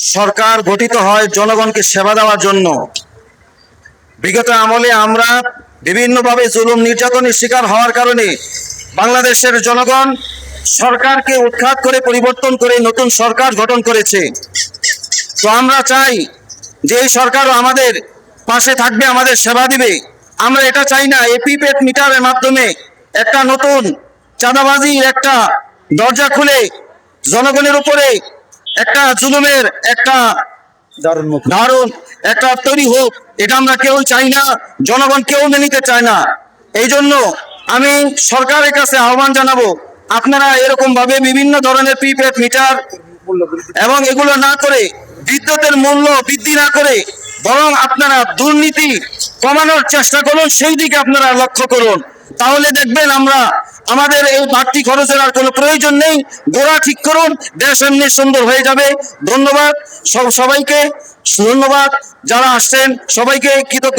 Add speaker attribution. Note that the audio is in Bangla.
Speaker 1: সরকার গঠিত হয় জনগণকে সেবা দেওয়ার জন্য। বিগত আমলে আমরা বিভিন্নভাবে জুলুম নির্যাতনের শিকার হওয়ার কারণে বাংলাদেশের জনগণ সরকারকে উৎখাত করে পরিবর্তন করে নতুন সরকার গঠন করেছে। তো আমরা চাই যে এই সরকারও আমাদের পাশে থাকবে, আমাদের সেবা দিবে। আমরা এটা চাই না এপিপেট মিটারের মাধ্যমে একটা নতুন চাঁদাবাজির একটা দরজা খুলে জনগণের উপরে একটা জুলুমের একটা দারুণ একটা তৈরি হোক, এটা আমরা কেউ চাই না, জনগণ কেউ মেনে নিতে চায় না। এই জন্য আমি সরকারের কাছে আহ্বান জানাবো, আপনারা এরকম ভাবে বিভিন্ন ধরনের প্রিপেড মিটার এবং এগুলো না করে, বিদ্যুতের মূল্য বৃদ্ধি না করে, বরং আপনারা দুর্নীতি কমানোর চেষ্টা করুন, সেই দিকে আপনারা লক্ষ্য করুন। তাহলে দেখবেন আমরা আমাদের এই বাড়তি খরচের আর কোনো প্রয়োজন নেই। গোড়া ঠিক করুন, দেশ এমনি সুন্দর হয়ে যাবে। ধন্যবাদ সবাইকে, ধন্যবাদ যারা আসছেন সবাইকে কৃতজ্ঞ।